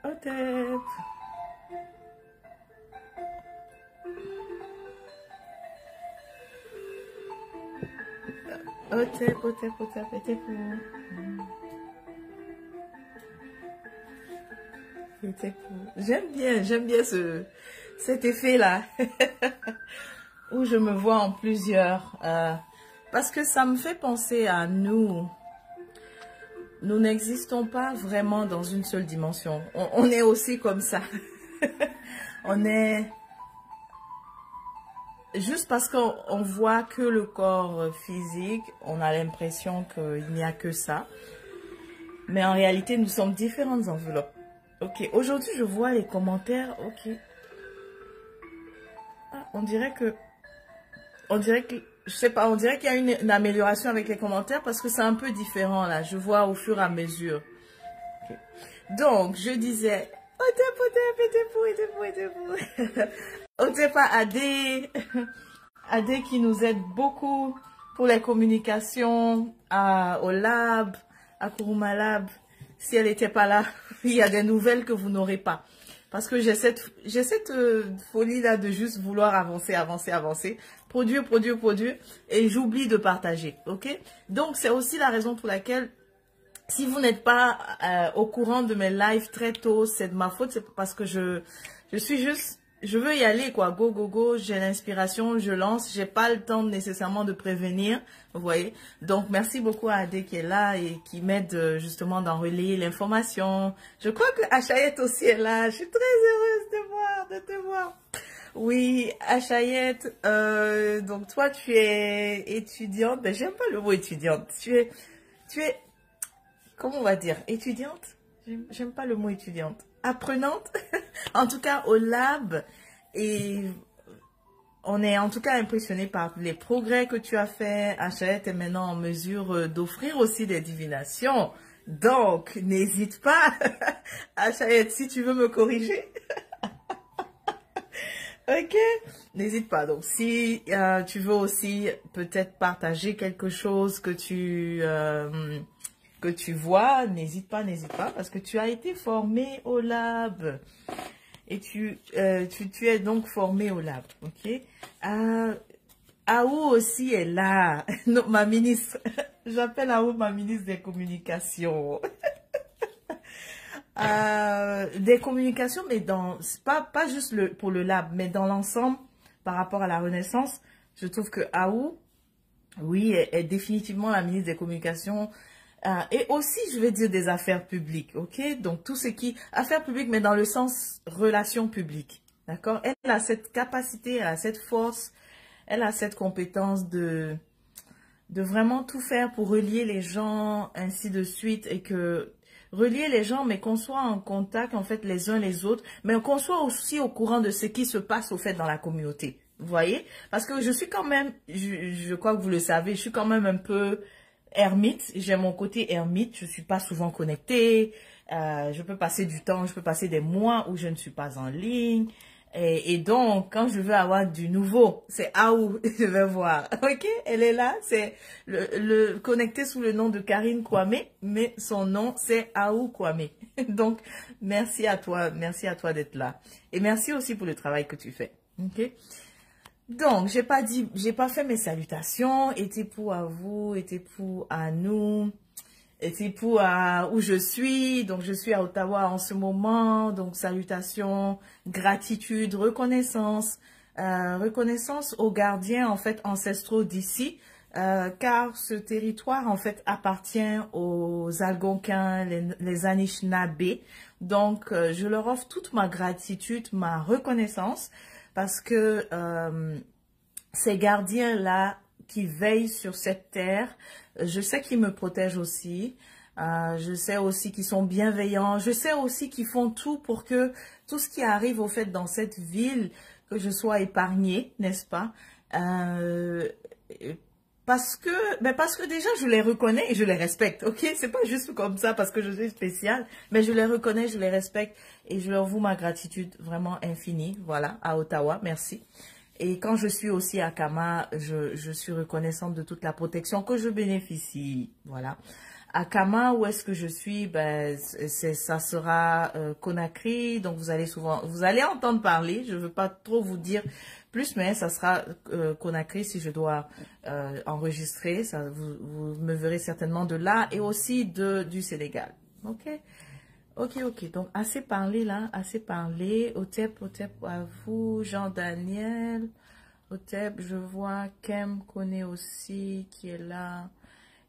Hotep. Hotep, Hotep, Hotep, Hotep. J'aime bien cet effet-là, où je me vois en plusieurs, parce que ça me fait penser à nous. Nous n'existons pas vraiment dans une seule dimension. On est aussi comme ça. On est... Juste parce qu'on voit que le corps physique, on a l'impression qu'il n'y a que ça. Mais en réalité, nous sommes différentes enveloppes. Ok, aujourd'hui, je vois les commentaires. Ok. Ah, on dirait que, je sais pas, on dirait qu'il y a une amélioration avec les commentaires parce que c'est un peu différent là. Je vois au fur et à mesure. Okay. Donc, je disais, Otepa Adé, Adé qui nous aide beaucoup pour les communications au lab, à Kuruma Lab. Si elle n'était pas là, il y a des nouvelles que vous n'aurez pas. Parce que j'ai cette folie-là de juste vouloir avancer, avancer, avancer. Produire, produire, produire. Et j'oublie de partager. Ok? Donc, c'est aussi la raison pour laquelle, si vous n'êtes pas au courant de mes lives très tôt, c'est de ma faute. C'est parce que je suis juste... Je veux y aller, quoi. Go, go, go. J'ai l'inspiration, je lance. J'ai pas le temps nécessairement de prévenir. Vous voyez. Donc, merci beaucoup à Adé qui est là et qui m'aide justement d'en relayer l'information. Je crois que Achayette aussi est là. Je suis très heureuse de te voir. Oui, Achayette, donc toi, tu es étudiante. Ben, j'aime pas le mot étudiante. Tu es, comment on va dire? Étudiante? J'aime pas le mot étudiante. Apprenante, en tout cas au lab, et on est en tout cas impressionné par les progrès que tu as fait. Achayette est maintenant en mesure d'offrir aussi des divinations. Donc, n'hésite pas, Achayette, si tu veux me corriger. Ok, n'hésite pas. Donc, si tu veux aussi peut-être partager quelque chose que tu vois, n'hésite pas, parce que tu as été formé au lab. Et tu es donc formé au lab, ok? Aou aussi est là. Non, ma ministre, j'appelle Aou ma ministre des communications. Des communications, mais pas juste pour le lab, mais dans l'ensemble, par rapport à la Renaissance, je trouve que Aou, oui, est définitivement la ministre des communications. Et aussi, je vais dire des affaires publiques, ok? Donc, tout ce qui... Affaires publiques, mais dans le sens relations publiques, d'accord? Elle a cette capacité, elle a cette force, elle a cette compétence de vraiment tout faire pour relier les gens, ainsi de suite, et que... Relier les gens, mais qu'on soit en contact, en fait, les uns les autres, mais qu'on soit aussi au courant de ce qui se passe, au fait, dans la communauté. Vous voyez? Parce que je suis quand même, je crois que vous le savez, je suis quand même un peu... ermite, j'ai mon côté ermite, je suis pas souvent connectée, je peux passer du temps, je peux passer des mois où je ne suis pas en ligne, et donc quand je veux avoir du nouveau, c'est Aou, je vais voir, ok, elle est là, c'est le connecté sous le nom de Karine Kwame, mais son nom c'est Aou Kwame, donc merci à toi d'être là, et merci aussi pour le travail que tu fais, ok. Donc, j'ai pas fait mes salutations. Était pour à vous, était pour à nous, était pour à où je suis. Donc, je suis à Ottawa en ce moment. Donc, salutations, gratitude, reconnaissance, reconnaissance aux gardiens en fait ancestraux d'ici, car ce territoire en fait appartient aux Algonquins, les Anishinaabe. Donc, je leur offre toute ma gratitude, ma reconnaissance. Parce que ces gardiens-là qui veillent sur cette terre, je sais qu'ils me protègent aussi. Je sais aussi qu'ils sont bienveillants. Je sais aussi qu'ils font tout pour que tout ce qui arrive au fait dans cette ville, que je sois épargnée, n'est-ce pas? Parce que déjà je les reconnais et je les respecte, ok? C'est pas juste comme ça parce que je suis spéciale, mais je les reconnais, je les respecte et je leur voue ma gratitude vraiment infinie, voilà, à Ottawa, merci. Et quand je suis aussi à Kama, je suis reconnaissante de toute la protection que je bénéficie, voilà. À Kama, où est-ce que je suis? Ben, ça sera Conakry. Donc vous allez entendre parler. Je veux pas trop vous dire plus, mais ça sera Conakry si je dois enregistrer. Ça, vous me verrez certainement de là et aussi du Sénégal. Ok, ok. Donc assez parlé là, assez parlé. Otep à vous, Jean-Daniel. Otep, je vois Kem connaît aussi qui est là.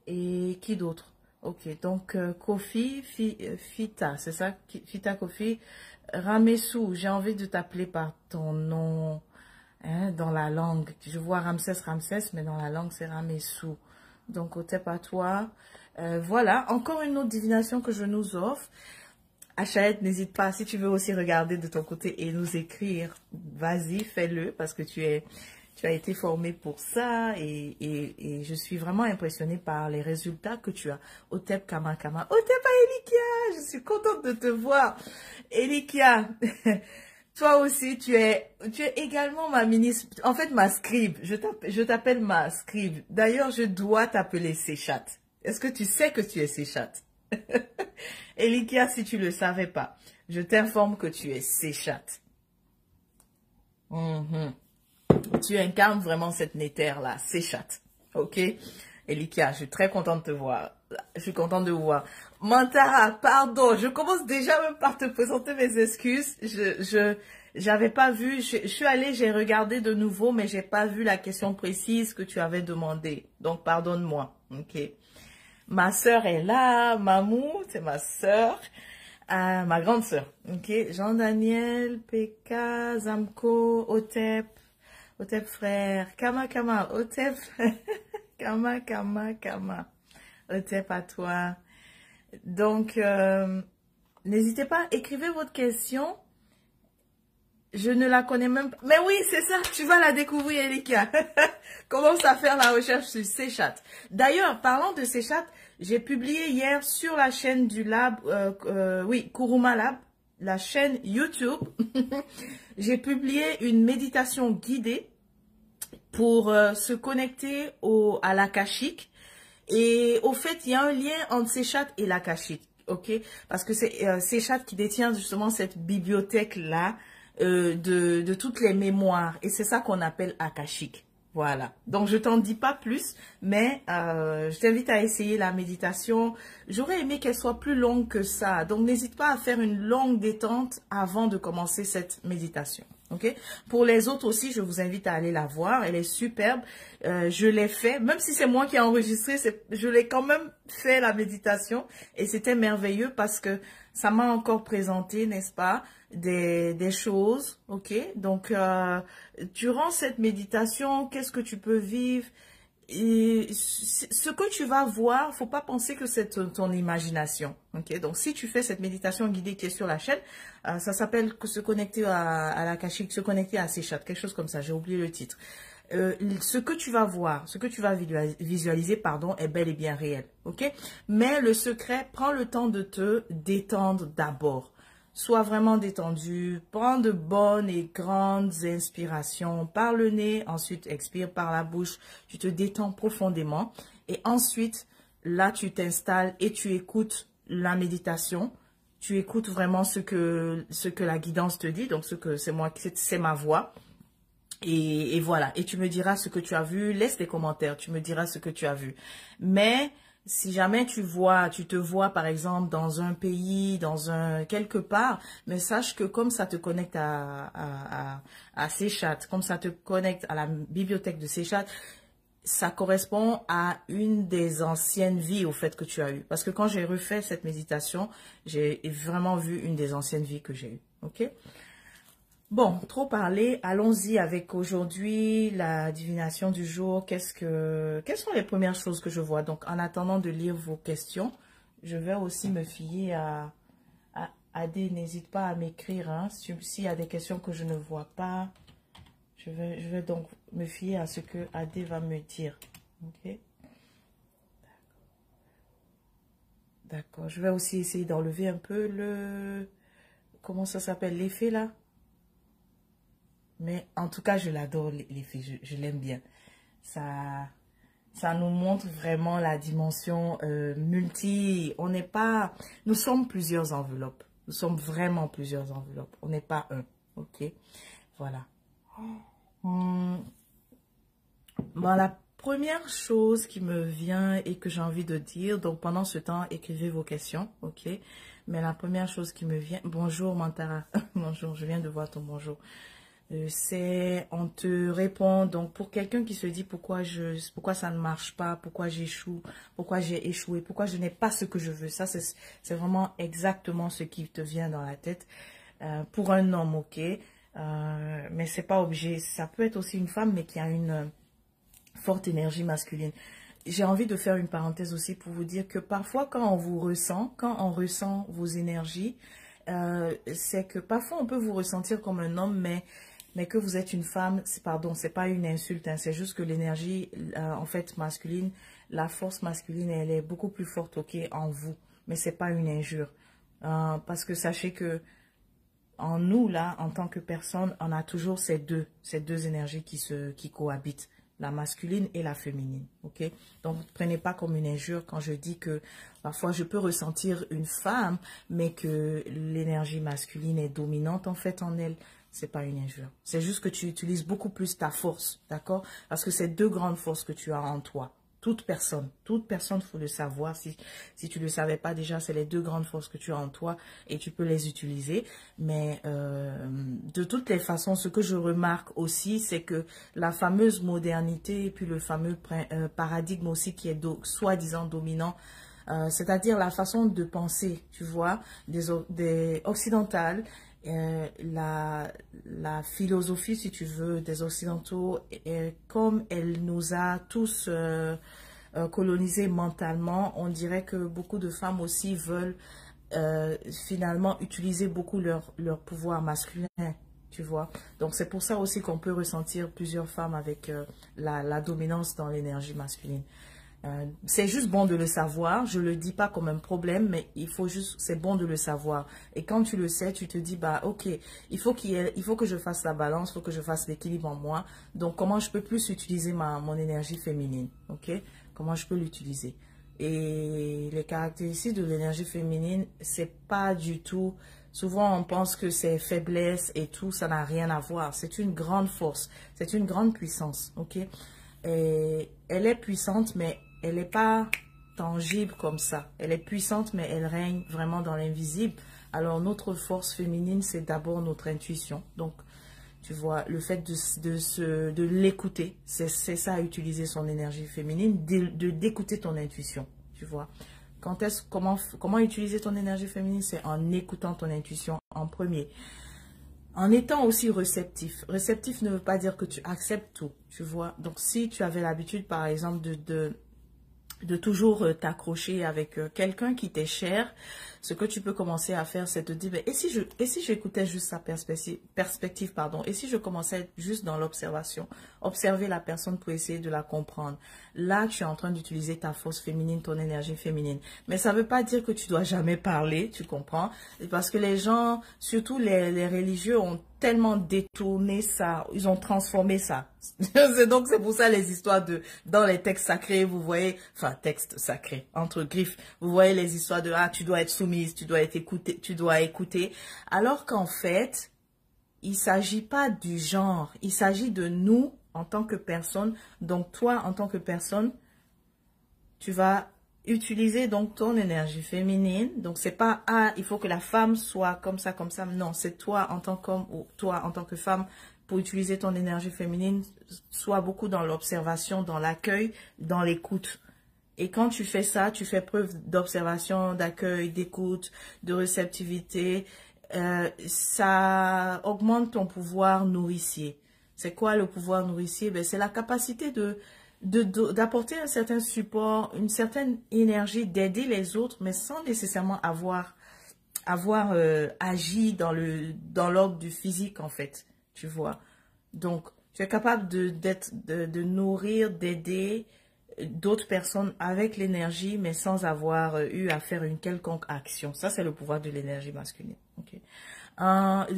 Et qui d'autre? Ok, donc Kofi, Fita, c'est ça? Fita Kofi. Ramessou, j'ai envie de t'appeler par ton nom hein, dans la langue. Je vois Ramsès, mais dans la langue c'est Ramessou. Donc au tep à toi. Voilà, encore une autre divination que je nous offre. Achaët, n'hésite pas, si tu veux aussi regarder de ton côté et nous écrire, vas-y, fais-le parce que tu as été formé pour ça et je suis vraiment impressionnée par les résultats que tu as. Otep Kama Kama. Otep Elikia, je suis contente de te voir. Elikia, toi aussi, tu es également ma ministre, en fait ma scribe. Je t'appelle ma scribe. D'ailleurs, je dois t'appeler Séchat. Est-ce que tu sais que tu es Séchat? Elikia, si tu ne le savais pas, je t'informe que tu es Séchat. Tu incarnes vraiment cette nétère-là, Séchat. Ok? Elikia, je suis très contente de te voir. Je suis contente de vous voir. Mantara, pardon, je commence déjà même par te présenter mes excuses. J'avais pas vu, je suis allée, j'ai regardé de nouveau, mais j'ai pas vu la question précise que tu avais demandé. Donc, pardonne-moi. Ok? Ma sœur est là, Mamou, c'est ma sœur, ma grande sœur, ok, Jean-Daniel, Pekka, Zamko, Otep frère, Kama, Otep, Kama, Otep à toi. Donc, n'hésitez pas, écrivez votre question. Je ne la connais même pas. Mais oui, c'est ça, tu vas la découvrir, Elika. Commence à faire la recherche sur Séchat. D'ailleurs, parlant de Séchat, j'ai publié hier sur la chaîne du Lab, oui, Kuruma Lab, la chaîne YouTube. J'ai publié une méditation guidée pour se connecter à l'Akashique. Et au fait, il y a un lien entre Séchat et l'Akashique, ok? Parce que c'est Séchat qui détient justement cette bibliothèque-là, de toutes les mémoires. Et c'est ça qu'on appelle akashique. Voilà. Donc, je t'en dis pas plus, mais je t'invite à essayer la méditation. J'aurais aimé qu'elle soit plus longue que ça. Donc, n'hésite pas à faire une longue détente avant de commencer cette méditation. Ok? Pour les autres aussi, je vous invite à aller la voir. Elle est superbe. Je l'ai fait, même si c'est moi qui ai enregistré, je l'ai quand même fait la méditation. Et c'était merveilleux parce que ça m'a encore présenté, n'est-ce pas, des choses, ok? Donc, durant cette méditation, qu'est-ce que tu peux vivre? Et ce que tu vas voir, faut pas penser que c'est ton imagination, ok? Donc, si tu fais cette méditation guidée qui est sur la chaîne, ça s'appelle se connecter à l'Akashique, se connecter à Séchat, quelque chose comme ça, j'ai oublié le titre. Ce que tu vas voir, ce que tu vas visualiser, pardon, est bel et bien réel, ok? Mais le secret, prends le temps de te détendre d'abord. Sois vraiment détendu, prends de bonnes et grandes inspirations par le nez, ensuite expire par la bouche, tu te détends profondément et ensuite, là, tu t'installes et tu écoutes la méditation, tu écoutes vraiment ce que la guidance te dit, donc c'est ma voix. Et voilà, et tu me diras ce que tu as vu, laisse des commentaires, tu me diras ce que tu as vu. Mais si jamais tu te vois par exemple dans un pays, quelque part, mais sache que comme ça te connecte à Séchat, comme ça te connecte à la bibliothèque de Séchat, ça correspond à une des anciennes vies au fait que tu as eues. Parce que quand j'ai refait cette méditation, j'ai vraiment vu une des anciennes vies que j'ai eues. Ok? Bon, trop parlé, allons-y avec aujourd'hui la divination du jour. Quelles sont les premières choses que je vois? Donc, en attendant de lire vos questions, je vais aussi me fier à Adé. N'hésite pas à m'écrire hein, s'il y a des questions que je ne vois pas. Je vais donc me fier à ce que Adé va me dire. Ok. D'accord. Je vais aussi essayer d'enlever un peu comment ça s'appelle, l'effet là? Mais en tout cas, je l'adore, l'effet. Je l'aime bien. Ça Ça nous montre vraiment la dimension multi. On n'est pas... Nous sommes plusieurs enveloppes. Nous sommes vraiment plusieurs enveloppes. On n'est pas un. Ok? Voilà. Bon, la première chose qui me vient et que j'ai envie de dire, donc pendant ce temps, écrivez vos questions, ok? Mais la première chose qui me vient, bonjour Mantara, bonjour, je viens de voir ton bonjour. C'est, on te répond, donc pour quelqu'un qui se dit pourquoi ça ne marche pas, pourquoi j'échoue, pourquoi j'ai échoué, pourquoi je n'ai pas ce que je veux, ça c'est vraiment exactement ce qui te vient dans la tête. Pour un homme, ok? Mais c'est pas obligé, ça peut être aussi une femme, mais qui a une forte énergie masculine. J'ai envie de faire une parenthèse aussi pour vous dire que parfois quand on ressent vos énergies, c'est que parfois on peut vous ressentir comme un homme, mais que vous êtes une femme, pardon, c'est pas une insulte, hein, c'est juste que l'énergie, en fait, masculine, la force masculine, elle est beaucoup plus forte, ok, en vous, mais c'est pas une injure. Parce que sachez que en nous, là, en tant que personne, on a toujours ces deux énergies qui cohabitent, la masculine et la féminine, ok? Donc, ne prenez pas comme une injure quand je dis que parfois je peux ressentir une femme, mais que l'énergie masculine est dominante en fait en elle. C'est pas une injure. C'est juste que tu utilises beaucoup plus ta force, d'accord? Parce que c'est deux grandes forces que tu as en toi. Toute personne, faut le savoir. Si tu ne le savais pas déjà, c'est les deux grandes forces que tu as en toi et tu peux les utiliser. Mais de toutes les façons, ce que je remarque aussi, c'est que la fameuse modernité et puis le fameux paradigme aussi qui est soi-disant dominant, c'est-à-dire la façon de penser, tu vois, des occidentales, la philosophie, si tu veux, des Occidentaux, comme elle nous a tous colonisés mentalement, on dirait que beaucoup de femmes aussi veulent finalement utiliser beaucoup leur pouvoir masculin, tu vois. Donc c'est pour ça aussi qu'on peut ressentir plusieurs femmes avec la dominance dans l'énergie masculine. C'est juste bon de le savoir, je le dis pas comme un problème, mais c'est bon de le savoir. Et quand tu le sais, tu te dis, bah ok, il faut que je fasse la balance, il faut que je fasse l'équilibre en moi. Donc comment je peux plus utiliser mon énergie féminine, ok? Comment je peux l'utiliser? Et les caractéristiques de l'énergie féminine, c'est pas du tout. Souvent, on pense que c'est faiblesse et tout, ça n'a rien à voir. C'est une grande force, c'est une grande puissance, ok? Et elle est puissante, mais elle n'est pas tangible comme ça. Elle est puissante, mais elle règne vraiment dans l'invisible. Alors, notre force féminine, c'est d'abord notre intuition. Donc, tu vois, le fait de l'écouter, c'est ça, utiliser son énergie féminine, d'écouter ton intuition, tu vois. Comment utiliser ton énergie féminine? C'est en écoutant ton intuition en premier. En étant aussi réceptif. Réceptif ne veut pas dire que tu acceptes tout, tu vois. Donc, si tu avais l'habitude, par exemple, de toujours t'accrocher avec quelqu'un qui t'est cher, ce que tu peux commencer à faire, c'est te dire, et si j'écoutais juste sa perspective, pardon, et si je commençais juste dans l'observation, observer la personne pour essayer de la comprendre. Là, tu es en train d'utiliser ta force féminine, ton énergie féminine. Mais ça ne veut pas dire que tu dois jamais parler, tu comprends? Parce que les gens, surtout les religieux, ont tellement détourné ça, ils ont transformé ça. Donc c'est pour ça les histoires dans les textes sacrés, vous voyez, enfin textes sacrés, entre griffes, vous voyez les histoires de tu dois être soumise, tu dois être écouté, tu dois écouter, alors qu'en fait, il s'agit pas du genre, il s'agit de nous en tant que personne. Donc toi en tant que personne, tu vas utiliser donc ton énergie féminine. Donc c'est pas il faut que la femme soit comme ça. Non, c'est toi en tant qu'homme ou toi en tant que femme, pour utiliser ton énergie féminine, sois beaucoup dans l'observation, dans l'accueil, dans l'écoute. Et quand tu fais ça, tu fais preuve d'observation, d'accueil, d'écoute, de réceptivité. Ça augmente ton pouvoir nourricier. C'est quoi le pouvoir nourricier? Ben, c'est la capacité d'apporter un certain support, une certaine énergie, d'aider les autres, mais sans nécessairement avoir agi dans l'ordre du physique, en fait, tu vois. Donc, tu es capable de nourrir, d'aider d'autres personnes avec l'énergie, mais sans avoir eu à faire une quelconque action. Ça, c'est le pouvoir de l'énergie masculine. Okay.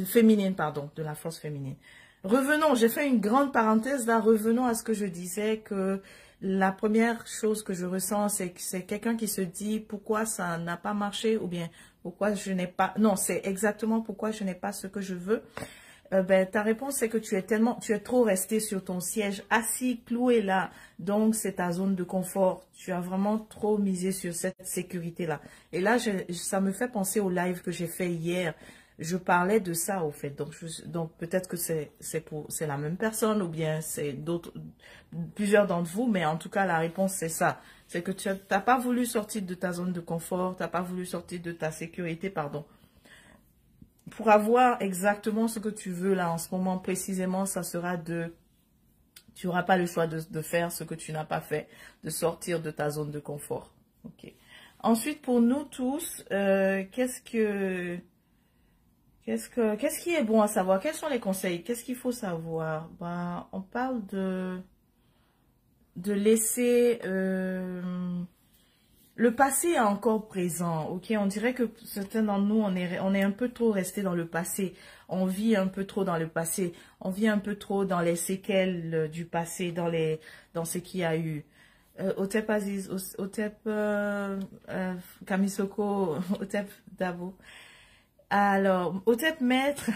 Féminine, pardon, de la force féminine. Revenons, j'ai fait une grande parenthèse là, revenons à ce que je disais, que la première chose que je ressens, c'est que c'est quelqu'un qui se dit pourquoi ça n'a pas marché ou bien pourquoi je n'ai pas... Non, c'est exactement pourquoi je n'ai pas ce que je veux. Ben, ta réponse, c'est que tu es trop resté sur ton siège, assis, cloué là. Donc, c'est ta zone de confort. Tu as vraiment trop misé sur cette sécurité-là. Et là, ça me fait penser au live que j'ai fait hier. Je parlais de ça, au fait. Donc peut-être que c'est la même personne ou bien c'est plusieurs d'entre vous. Mais en tout cas, la réponse, c'est ça. C'est que tu n'as pas voulu sortir de ta zone de confort. Tu n'as pas voulu sortir de ta sécurité, pardon. Pour avoir exactement ce que tu veux là en ce moment précisément, ça sera tu n'auras pas le choix de faire ce que tu n'as pas fait, de sortir de ta zone de confort. Ok. Ensuite, pour nous tous, qu'est-ce qui est bon à savoir? Quels sont les conseils? Qu'est-ce qu'il faut savoir? Ben, on parle de laisser le passé est encore présent, ok? On dirait que certains d'entre nous, on est un peu trop resté dans le passé. On vit un peu trop dans le passé. On vit un peu trop dans les séquelles du passé, dans ce qu'il y a eu. Otep Aziz, Otep Kamisoko, Otep Dabo. Alors, Otep Maître.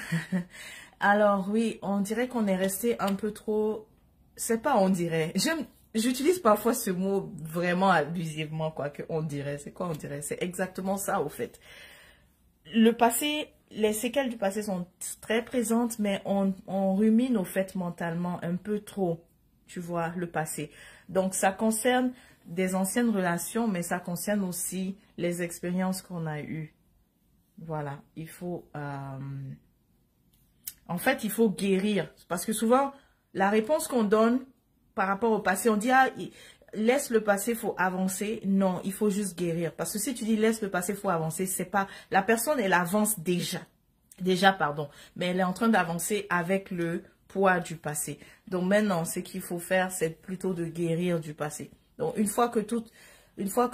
Alors oui, on dirait qu'on est resté un peu trop... C'est pas on dirait. J'utilise parfois ce mot vraiment abusivement, quoi, que on dirait. C'est quoi on dirait? C'est exactement ça, au fait. Le passé, les séquelles du passé sont très présentes, mais on rumine, au fait, mentalement un peu trop, tu vois, le passé. Donc, ça concerne des anciennes relations, mais ça concerne aussi les expériences qu'on a eues. Voilà, il faut... En fait, il faut guérir. Parce que souvent, la réponse qu'on donne... Par rapport au passé, on dit, ah, laisse le passé, il faut avancer. Non, il faut juste guérir. Parce que si tu dis, laisse le passé, il faut avancer, c'est pas... La personne, elle avance déjà. Pardon. Mais elle est en train d'avancer avec le poids du passé. Donc maintenant, ce qu'il faut faire, c'est plutôt de guérir du passé. Donc une fois que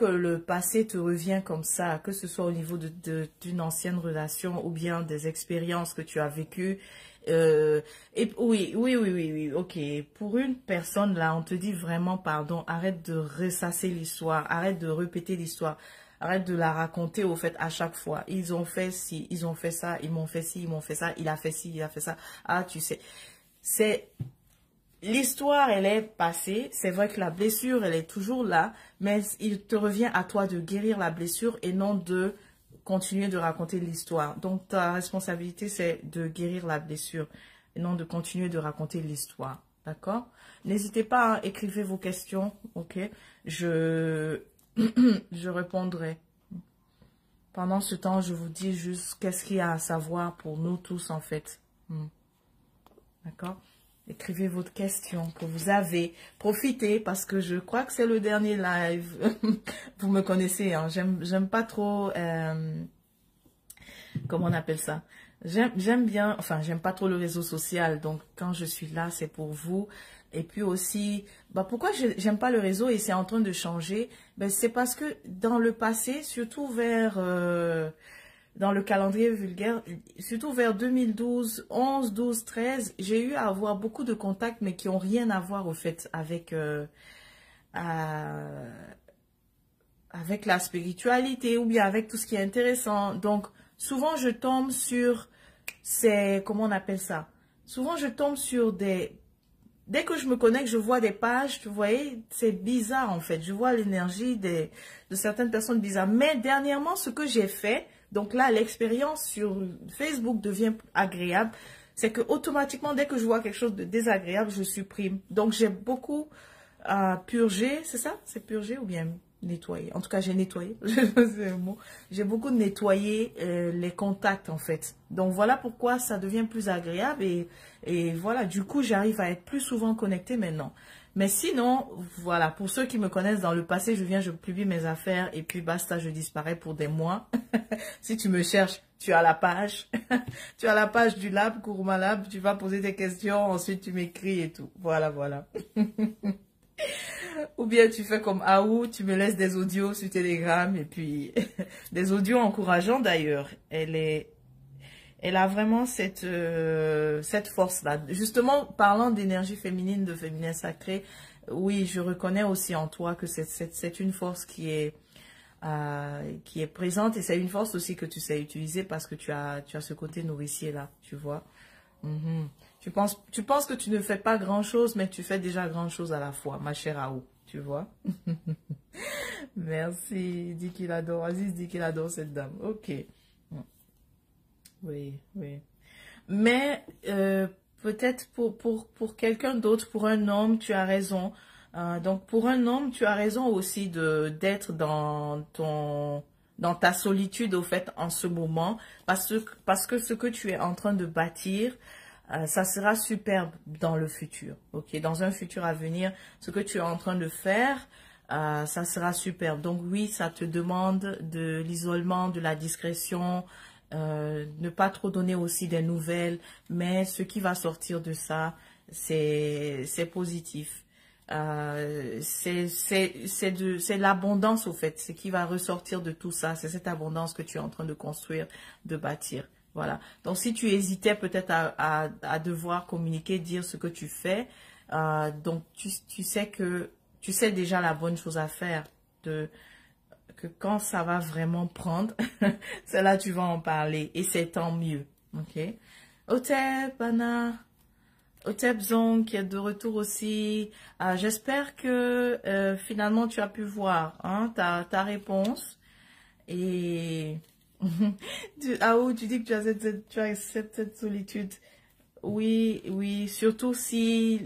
le passé te revient comme ça, que ce soit au niveau d'une ancienne relation ou bien des expériences que tu as vécues, et oui, ok. Pour une personne, là, on te dit vraiment pardon, arrête de ressasser l'histoire, arrête de répéter l'histoire, arrête de la raconter, au fait, à chaque fois. Ils ont fait ci, ils ont fait ça, ils m'ont fait ci, ils m'ont fait ça, il a fait ci, il a fait ça. Ah, tu sais, l'histoire, elle est passée. C'est vrai que la blessure, elle est toujours là, mais il te revient à toi de guérir la blessure et non de continuer de raconter l'histoire. Donc, ta responsabilité, c'est de guérir la blessure et non de continuer de raconter l'histoire. D'accord? N'hésitez pas à écrire vos questions, ok? Je répondrai. Pendant ce temps, je vous dis juste qu'est-ce qu'il y a à savoir pour nous tous, en fait. D'accord? Écrivez votre question que vous avez. Profitez parce que je crois que c'est le dernier live. Vous me connaissez, hein. J'aime pas trop... comment on appelle ça? J'aime bien... Enfin, j'aime pas trop le réseau social. Donc, quand je suis là, c'est pour vous. Et puis aussi... pourquoi j'aime pas le réseau et c'est en train de changer? C'est parce que dans le passé, surtout vers... dans le calendrier vulgaire, surtout vers 2012, 11, 12, 13, j'ai eu à avoir beaucoup de contacts, mais qui n'ont rien à voir, au fait, avec la spiritualité ou bien avec tout ce qui est intéressant. Donc, souvent, je tombe sur comment on appelle ça? Souvent, je tombe sur dès que je me connecte, je vois des pages, vous voyez, c'est bizarre, en fait. Je vois l'énergie de certaines personnes bizarres. Mais dernièrement, ce que j'ai fait... Donc là, l'expérience sur Facebook devient agréable. C'est que automatiquement, dès que je vois quelque chose de désagréable, je supprime. Donc j'ai beaucoup purgé, c'est ça? C'est purgé ou bien nettoyer? En tout cas, j'ai nettoyé. C'est un mot. J'ai beaucoup nettoyé les contacts, en fait. Donc voilà pourquoi ça devient plus agréable. Et voilà, du coup, j'arrive à être plus souvent connectée maintenant. Mais sinon, voilà, pour ceux qui me connaissent dans le passé, je publie mes affaires et puis basta, je disparais pour des mois. Si tu me cherches, tu as la page. Tu as la page du lab, Kuruma Lab, tu vas poser tes questions, ensuite tu m'écris et tout. Voilà, voilà. Ou bien tu fais comme Aou, tu me laisses des audios sur Telegram et puis des audios encourageants d'ailleurs. Elle a vraiment cette force-là. Justement, parlant d'énergie féminine, de féminin sacré, oui, je reconnais aussi en toi que c'est une force qui est présente et c'est une force aussi que tu sais utiliser parce que tu as ce côté nourricier là, tu vois. Mhm. Tu penses que tu ne fais pas grand-chose, mais tu fais déjà grand-chose à la fois, ma chère Aou, tu vois. Merci, dit qu'il adore. Aziz dit qu'il adore cette dame. Ok. Oui, oui. Mais peut-être pour quelqu'un d'autre, pour un homme, tu as raison. Donc pour un homme, tu as raison aussi d'être dans ta solitude au fait en ce moment parce que ce que tu es en train de bâtir, ça sera superbe dans le futur. Ok, dans un futur à venir, ce que tu es en train de faire, ça sera superbe. Donc oui, ça te demande de l'isolement, de la discrétion. Ne pas trop donner aussi des nouvelles, mais ce qui va sortir de ça, c'est positif. C'est l'abondance au fait, ce qui va ressortir de tout ça, c'est cette abondance que tu es en train de construire, de bâtir. Voilà. Donc si tu hésitais peut-être à devoir communiquer, dire ce que tu fais, donc tu sais que tu sais déjà la bonne chose à faire, que quand ça va vraiment prendre, c'est là que tu vas en parler et c'est tant mieux. Ok. Otep, Anna, Otep Zong qui est de retour aussi. J'espère que finalement tu as pu voir hein, ta réponse. Et tu dis que tu as cette solitude. Oui, oui, surtout si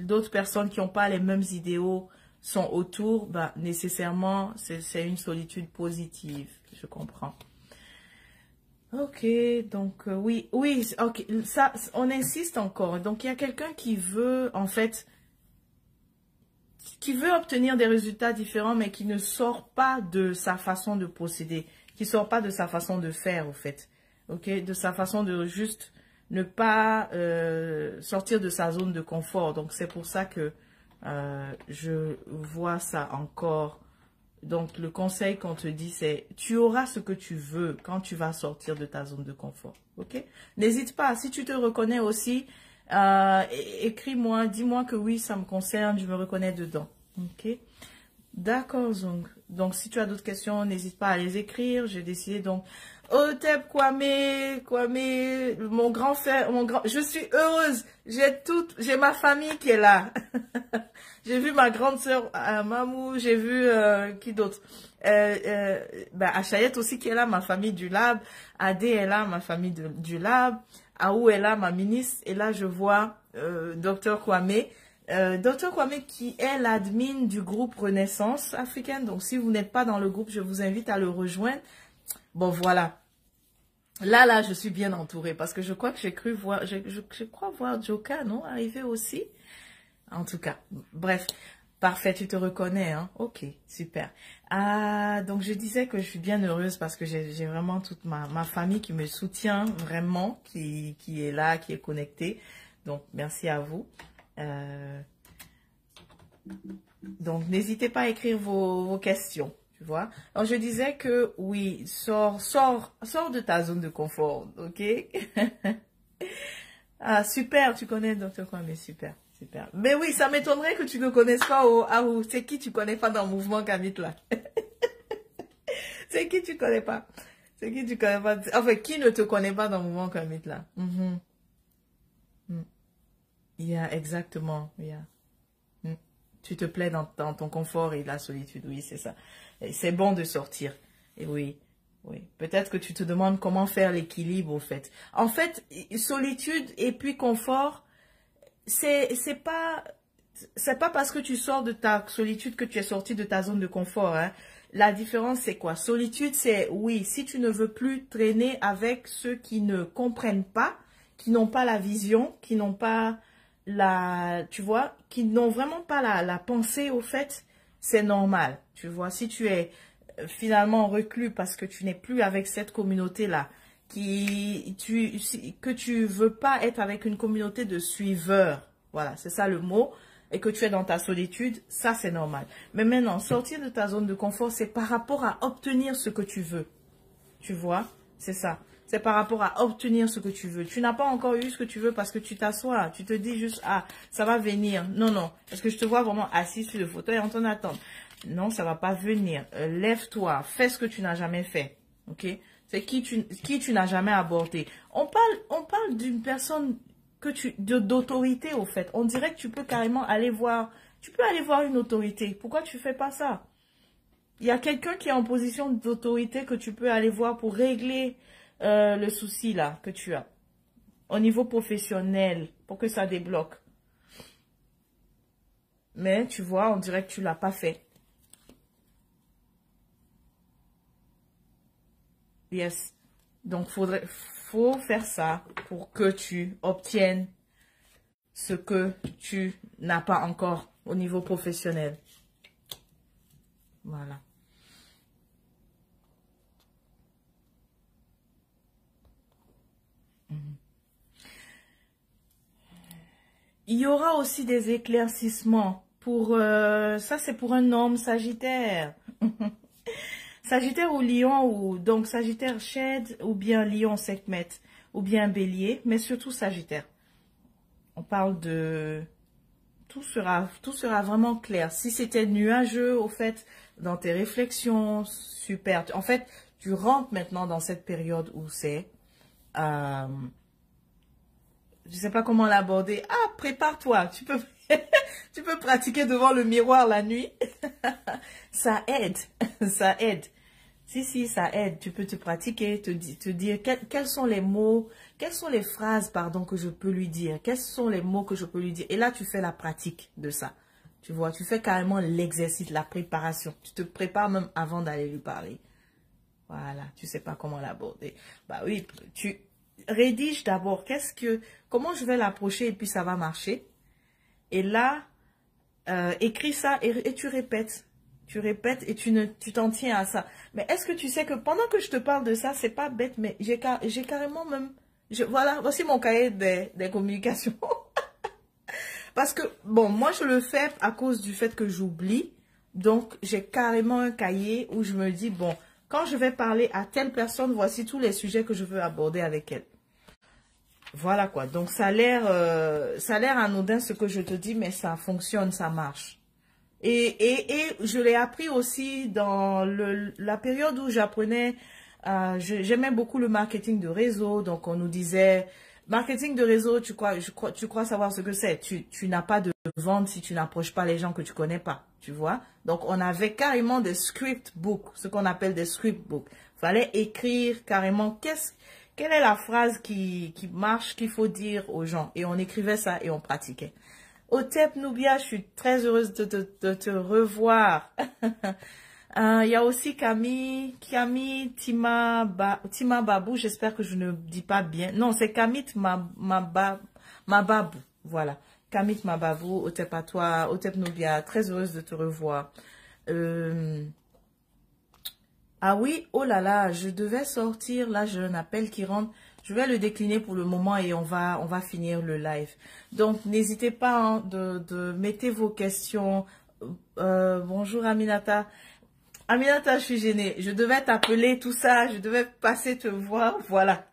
d'autres personnes qui n'ont pas les mêmes idéaux sont autour, bah, nécessairement, c'est une solitude positive, je comprends. Ok, donc oui, oui, ok, ça, on insiste encore. Donc, il y a quelqu'un qui veut, en fait, qui veut obtenir des résultats différents, mais qui ne sort pas de sa façon de procéder, qui ne sort pas de sa façon de faire, au fait. Ok, de sa façon de juste ne pas sortir de sa zone de confort. Donc, c'est pour ça que je vois ça encore. Donc, le conseil qu'on te dit, c'est tu auras ce que tu veux quand tu vas sortir de ta zone de confort. Ok? N'hésite pas. Si tu te reconnais aussi, écris-moi, dis-moi que oui, ça me concerne, je me reconnais dedans. Ok? D'accord, Zong. Donc, si tu as d'autres questions, n'hésite pas à les écrire. J'ai décidé donc. Otep Kwame, mon grand frère, je suis heureuse. J'ai ma famille qui est là. J'ai vu ma grande sœur Mamou, j'ai vu qui d'autre Achayette aussi qui est là, ma famille du lab. Adé est là, ma famille du lab. Aou est là, ma ministre. Et là, je vois Dr Kwame. Dr Kwame qui est l'admin du groupe Renaissance africaine. Donc, si vous n'êtes pas dans le groupe, je vous invite à le rejoindre. Bon, voilà. Là, je suis bien entourée parce que je crois que j'ai cru voir, je crois voir Joka, non, arriver aussi. En tout cas, bref, parfait, tu te reconnais, hein? Ok, super. Donc je disais que je suis bien heureuse parce que j'ai vraiment toute ma famille qui me soutient vraiment, qui est là, qui est connectée. Donc, merci à vous. Donc, n'hésitez pas à écrire vos questions, tu vois. Alors, je disais que oui, sors de ta zone de confort, ok? Super, tu connais Dr. Kwame, super. Super. Mais oui, ça m'étonnerait que tu ne connaisses pas Aou. C'est qui tu connais pas dans le mouvement Kamit là? C'est qui tu connais pas? C'est qui tu connais pas? Enfin, qui ne te connaît pas dans le mouvement Kamit là? Yeah, exactement. Yeah. Tu te plais dans ton confort et la solitude. Oui, c'est ça. C'est bon de sortir. Et oui. Oui. Peut-être que tu te demandes comment faire l'équilibre au fait. En fait, solitude et puis confort, c'est pas parce que tu sors de ta solitude que tu es sorti de ta zone de confort, hein. La différence c'est quoi? Solitude c'est oui, si tu ne veux plus traîner avec ceux qui ne comprennent pas, qui n'ont pas la vision, qui n'ont pas tu vois, qui n'ont vraiment pas la pensée au fait, c'est normal, tu vois. Si tu es finalement reclus parce que tu n'es plus avec cette communauté là, que tu veux pas être avec une communauté de suiveurs. Voilà, c'est ça le mot. Et que tu es dans ta solitude, ça c'est normal. Mais maintenant, sortir de ta zone de confort, c'est par rapport à obtenir ce que tu veux. Tu vois, c'est ça. c'est par rapport à obtenir ce que tu veux. Tu n'as pas encore eu ce que tu veux parce que tu t'assois. Tu te dis juste, ah, ça va venir. Non, non. Parce que je te vois vraiment assis sur le fauteuil en train d'attendre. Non, ça va pas venir. Lève-toi. Fais ce que tu n'as jamais fait. Ok? C'est qui tu n'as jamais abordé. On parle d'une personne d'autorité, au fait. On dirait que tu peux carrément aller voir, une autorité. Pourquoi tu fais pas ça? Il y a quelqu'un qui est en position d'autorité que tu peux aller voir pour régler le souci là que tu as. Au niveau professionnel, pour que ça débloque. Mais tu vois, on dirait que tu l'as pas fait. Yes. Donc, faut faire ça pour que tu obtiennes ce que tu n'as pas encore au niveau professionnel. Voilà. Il y aura aussi des éclaircissements. Ça, c'est pour un homme Sagittaire. Sagittaire ou Lion, donc Sagittaire Shed, ou bien Lion Sekhmet, ou bien Bélier, mais surtout Sagittaire. On parle de... Tout sera vraiment clair. Si c'était nuageux, au fait, dans tes réflexions, super. En fait, tu rentres maintenant dans cette période où c'est... je ne sais pas comment l'aborder. Ah, prépare-toi. Tu peux pratiquer devant le miroir la nuit. Ça aide. Ça aide. Si, ça aide. Tu peux te pratiquer, te dire quels sont les mots, quelles sont les phrases, pardon, que je peux lui dire. Quels sont les mots que je peux lui dire. Et là, tu fais la pratique de ça. Tu vois, tu fais carrément l'exercice, la préparation. Tu te prépares même avant d'aller lui parler. Voilà, tu sais pas comment l'aborder. Bah oui, tu rédiges d'abord. Comment je vais l'approcher et puis ça va marcher. Et là, écris ça et tu répètes. Tu répètes et tu t'en tiens à ça. Mais est-ce que tu sais que pendant que je te parle de ça, c'est pas bête, mais j'ai carrément même... Voilà, voici mon cahier des communications. Parce que, bon, moi je le fais à cause du fait que j'oublie. Donc, j'ai carrément un cahier où je me dis, bon, quand je vais parler à telle personne, voici tous les sujets que je veux aborder avec elle. Voilà quoi. Donc, ça a l'air anodin ce que je te dis, mais ça fonctionne, ça marche. Et je l'ai appris aussi dans la période où j'apprenais, j'aimais beaucoup le marketing de réseau. Donc, on nous disait, marketing de réseau, tu crois savoir ce que c'est. Tu n'as pas de vente si tu n'approches pas les gens que tu connais pas, tu vois. Donc, on avait carrément des script books, ce qu'on appelle des script books. Fallait écrire carrément quelle est la phrase qui marche, qu'il faut dire aux gens. Et on écrivait ça et on pratiquait. Otep Nubia, je suis très heureuse de te revoir. Il y a aussi Camille Tima Babou, j'espère que je ne dis pas bien. Non, c'est Kamit Mababou, voilà. Kamit Mababou, Otep à toi, Otep Nubia, très heureuse de te revoir. Ah oui, oh là là, je devais sortir, là j'ai un appel qui rentre. Je vais le décliner pour le moment et on va finir le live. Donc, n'hésitez pas hein, de mettez vos questions. Bonjour Aminata. Aminata, je suis gênée. Je devais t'appeler, tout ça. Je devais passer te voir. Voilà.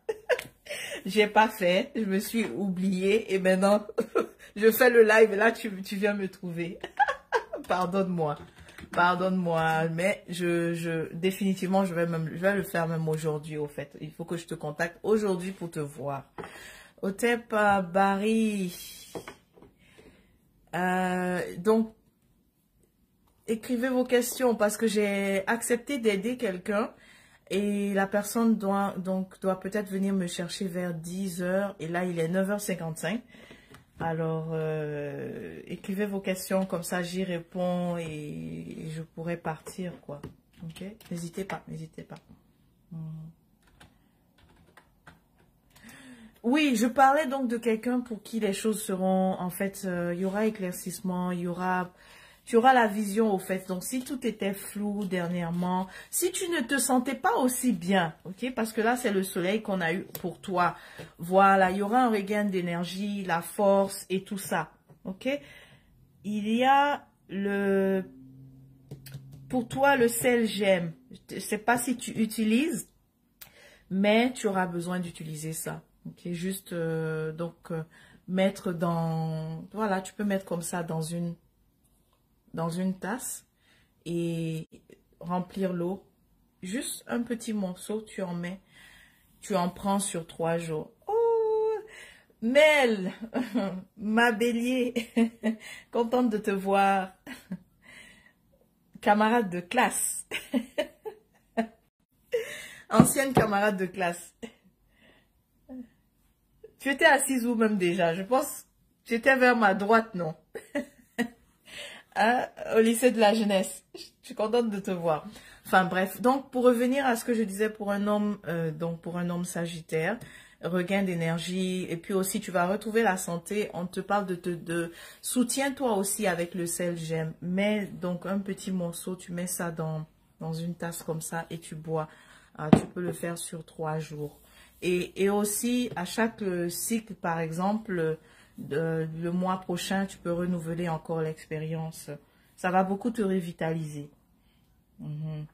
J'ai pas fait. Je me suis oubliée. Et maintenant, je fais le live et là, tu viens me trouver. Pardonne-moi. Pardonne-moi, mais définitivement, je vais le faire même aujourd'hui, au fait. Il faut que je te contacte aujourd'hui pour te voir. Otep Barry. Donc, écrivez vos questions parce que j'ai accepté d'aider quelqu'un et la personne doit peut-être venir me chercher vers 10 h et là, il est 9h55. Alors, écrivez vos questions, comme ça j'y réponds et je pourrai partir, quoi. Ok? N'hésitez pas, n'hésitez pas. Oui, je parlais donc de quelqu'un pour qui les choses seront, en fait, il y aura éclaircissement, tu auras la vision, au fait. Donc, si tout était flou dernièrement, si tu ne te sentais pas aussi bien, ok, parce que là, c'est le soleil qu'on a eu pour toi. Voilà, il y aura un regain d'énergie, la force et tout ça, ok. Il y a pour toi, le sel j'aime. Je ne sais pas si tu utilises, mais tu auras besoin d'utiliser ça. Ok, juste mettre dans, voilà, tu peux mettre comme ça dans une tasse et remplir l'eau. Juste un petit morceau, tu en prends sur 3 jours. Oh, Mel, ma bélier, contente de te voir, camarade de classe, ancienne camarade de classe. Tu étais assise où même déjà? Je pense que tu étais vers ma droite, non? Hein, au lycée de la jeunesse. Je suis contente de te voir. Enfin bref, donc pour revenir à ce que je disais pour un homme, donc pour un homme sagittaire, regain d'énergie, et puis aussi tu vas retrouver la santé. On te parle de soutiens-toi aussi avec le sel gemme. Mets donc un petit morceau, tu mets ça dans une tasse comme ça et tu bois. Tu peux le faire sur 3 jours. Et aussi à chaque cycle, par exemple, le mois prochain, tu peux renouveler encore l'expérience. Ça va beaucoup te revitaliser. Mhm.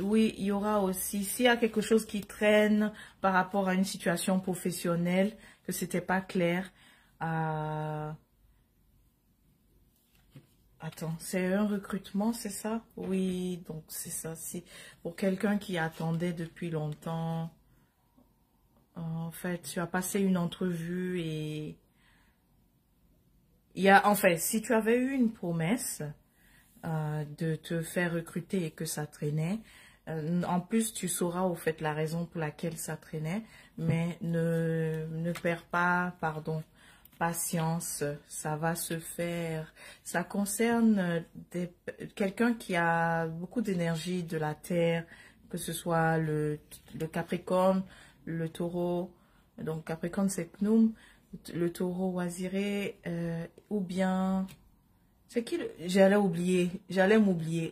Oui, il y aura aussi, s'il y a quelque chose qui traîne par rapport à une situation professionnelle, que c'était pas clair, attends, c'est un recrutement, c'est ça? Oui, donc c'est ça. C'est pour quelqu'un qui attendait depuis longtemps. En fait, tu as passé une entrevue et en fait, si tu avais eu une promesse de te faire recruter et que ça traînait, en plus, tu sauras au fait la raison pour laquelle ça traînait, mais ne perds pas, pardon, patience, ça va se faire. Ça concerne quelqu'un qui a beaucoup d'énergie de la terre, que ce soit le Capricorne, le Taureau, donc Capricorne c'est Pnoum, le Taureau Oisiré, ou bien, c'est qui j'allais m'oublier,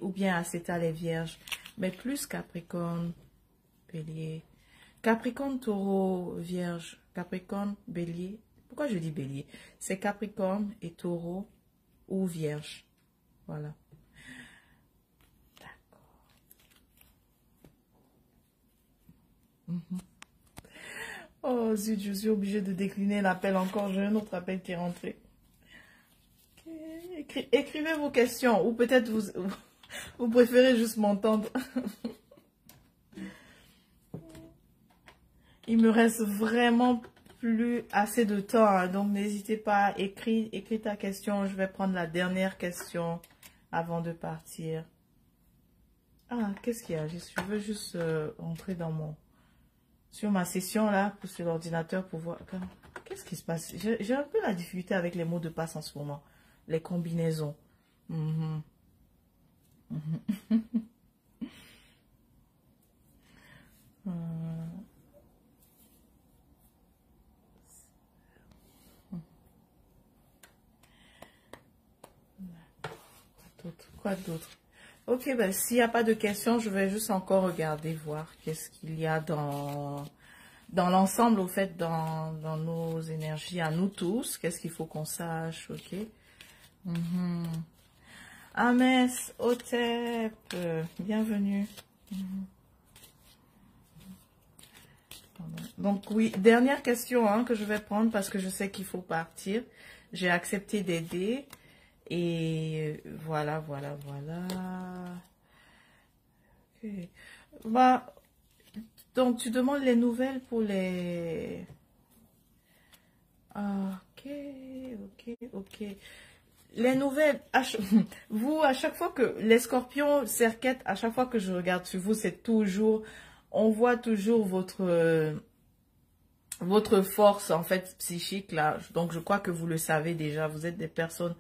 ou bien Acétal et Vierge, mais plus Capricorne, Bélier. Capricorne, Taureau, Vierge, Capricorne, Bélier. Pourquoi je dis Bélier? C'est Capricorne et Taureau ou Vierge. Voilà. D'accord. Oh zut, je suis obligée de décliner l'appel encore. J'ai un autre appel qui est rentré. Okay. Écrivez vos questions ou peut-être vous préférez juste m'entendre. Il me reste vraiment plus assez de temps, hein, donc n'hésitez pas, écris ta question. Je vais prendre la dernière question avant de partir. Ah, qu'est-ce qu'il y a? Je veux juste entrer sur ma session là, sur l'ordinateur pour voir. Qu'est-ce qui se passe? J'ai un peu la difficulté avec les mots de passe en ce moment, les combinaisons. Mhm. Mhm. Quoi d'autre? Ok, ben s'il n'y a pas de questions, je vais juste encore regarder, voir qu'est-ce qu'il y a dans l'ensemble, au fait, dans nos énergies, à nous tous. Qu'est-ce qu'il faut qu'on sache, ok? Amès, Otep, bienvenue. Donc oui, dernière question hein, que je vais prendre parce que je sais qu'il faut partir. J'ai accepté d'aider. Et voilà. Ok. Bah, donc tu demandes les nouvelles pour les... Ok. Les nouvelles, vous, à chaque fois que les scorpions, serquettes, à chaque fois que je regarde sur vous, c'est toujours, on voit toujours votre force, en fait, psychique, là. Donc, je crois que vous le savez déjà, vous êtes des personnes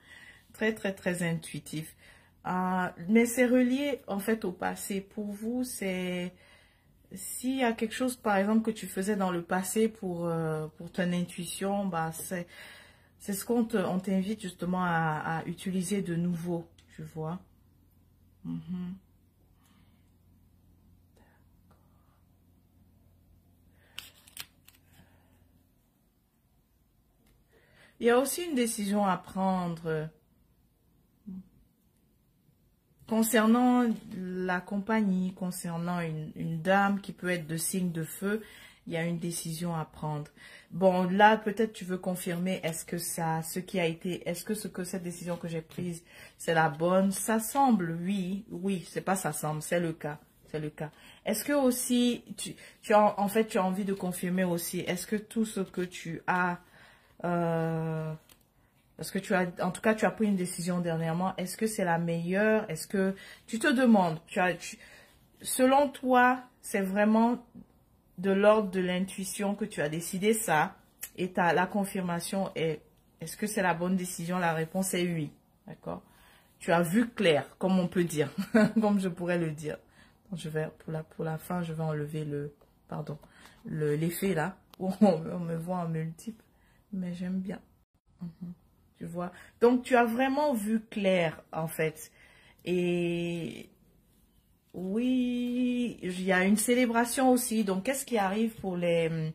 très intuitives. Mais c'est relié, en fait, au passé. Pour vous, c'est... S'il y a quelque chose, par exemple, que tu faisais dans le passé pour ton intuition, bah, c'est ce qu'on t'invite justement à utiliser de nouveau, tu vois. Mhm. Il y a aussi une décision à prendre. concernant la compagnie, concernant une dame qui peut être de signe de feu, il y a une décision à prendre. Bon, là, peut-être tu veux confirmer, est-ce que ce que cette décision que j'ai prise, c'est la bonne? Ça semble, oui, c'est pas ça semble, c'est le cas. C'est le cas. Est-ce que aussi, en fait, tu as envie de confirmer aussi, est-ce que tout ce que tu as, parce que en tout cas, tu as pris une décision dernièrement, est-ce que c'est la meilleure? Est-ce que tu te demandes, selon toi, c'est vraiment de l'ordre de l'intuition que tu as décidé ça, et la confirmation est, est-ce que c'est la bonne décision? La réponse est oui. D'accord? Tu as vu clair, comme on peut dire, comme je pourrais le dire. Donc, pour la fin, je vais enlever l'effet là, où on me voit en multiple, mais j'aime bien. Tu vois? Donc, tu as vraiment vu clair, en fait. Et oui, il y a une célébration aussi. Donc, qu'est-ce qui arrive pour les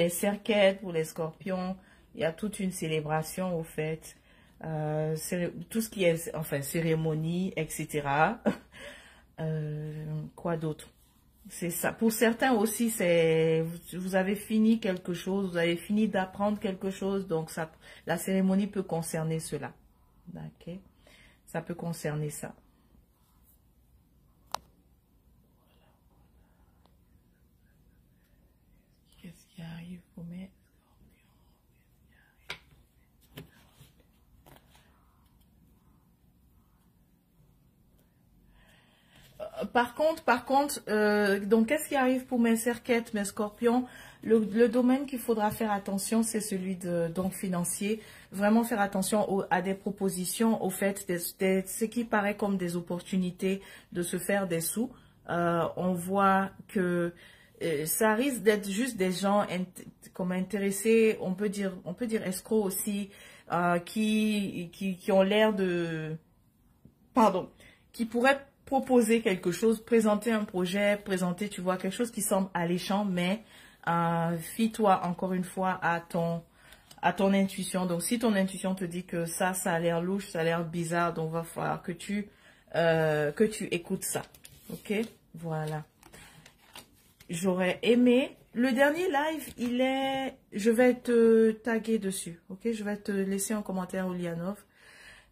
cerquettes, pour les scorpions? Il y a toute une célébration, au fait. Tout ce qui est, enfin, cérémonie, etc. Quoi d'autre? C'est ça. Pour certains aussi, vous avez fini quelque chose, vous avez fini d'apprendre quelque chose, donc la cérémonie peut concerner cela. Ok? Ça peut concerner ça. Qu'est-ce qui arrive pour mes Par contre, donc qu'est-ce qui arrive pour mes cerquettes, mes scorpions? Le domaine qu'il faudra faire attention, c'est celui donc financier. Vraiment faire attention à des propositions, au fait, ce qui paraît comme des opportunités de se faire des sous. On voit que ça risque d'être juste des gens comme intéressés, on peut dire escrocs aussi, qui ont l'air de... Pardon, qui pourraient proposer quelque chose, présenter un projet, présenter, tu vois, quelque chose qui semble alléchant, mais fie-toi encore une fois à ton intuition. Donc, si ton intuition te dit que ça a l'air louche, ça a l'air bizarre, donc va falloir que tu écoutes ça. Ok? Voilà. J'aurais aimé. Le dernier live, je vais te taguer dessus. Ok? Je vais te laisser un commentaire, Olianov.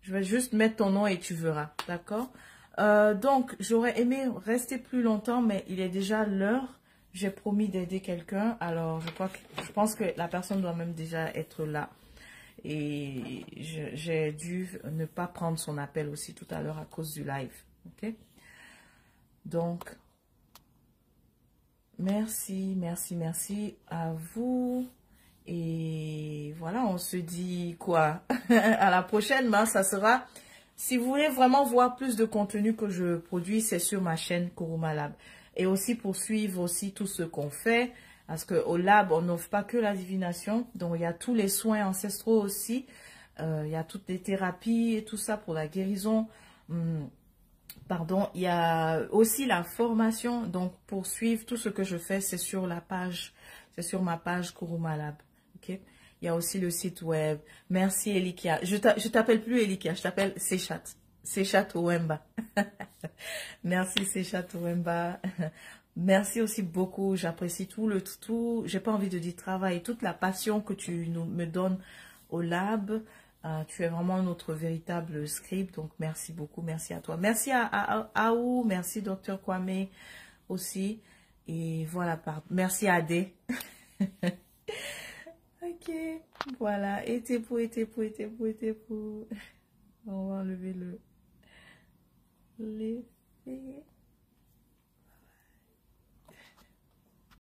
Je vais juste mettre ton nom et tu verras. D'accord? Donc, j'aurais aimé rester plus longtemps, mais il est déjà l'heure. J'ai promis d'aider quelqu'un. Alors, je pense que la personne doit même déjà être là. Et j'ai dû ne pas prendre son appel aussi tout à l'heure à cause du live. Ok? Donc, merci à vous. Et voilà, on se dit quoi? À la prochaine, ça sera... Si vous voulez vraiment voir plus de contenu que je produis, c'est sur ma chaîne Kuruma Lab. Et aussi pour suivre aussi tout ce qu'on fait. Parce qu'au lab, on n'offre pas que la divination. Donc, il y a tous les soins ancestraux aussi. Il y a toutes les thérapies et tout ça pour la guérison. Pardon, il y a aussi la formation. Donc, pour suivre tout ce que je fais, c'est sur ma page Kuruma Lab. Ok? Il y a aussi le site web. Merci Elikia. Je t'appelle plus Elikia, je t'appelle Sechat. Sechat Owemba. Merci Sechat Owemba. Merci aussi beaucoup. J'apprécie tout. J'ai pas envie de dire travail, toute la passion que tu me donnes au lab. Tu es vraiment notre véritable scribe. Donc merci beaucoup. Merci à toi. Merci à Aou. Merci Dr Kwame aussi. Et voilà. Merci à Adé. Ok, voilà, et pour. On va enlever l'effet.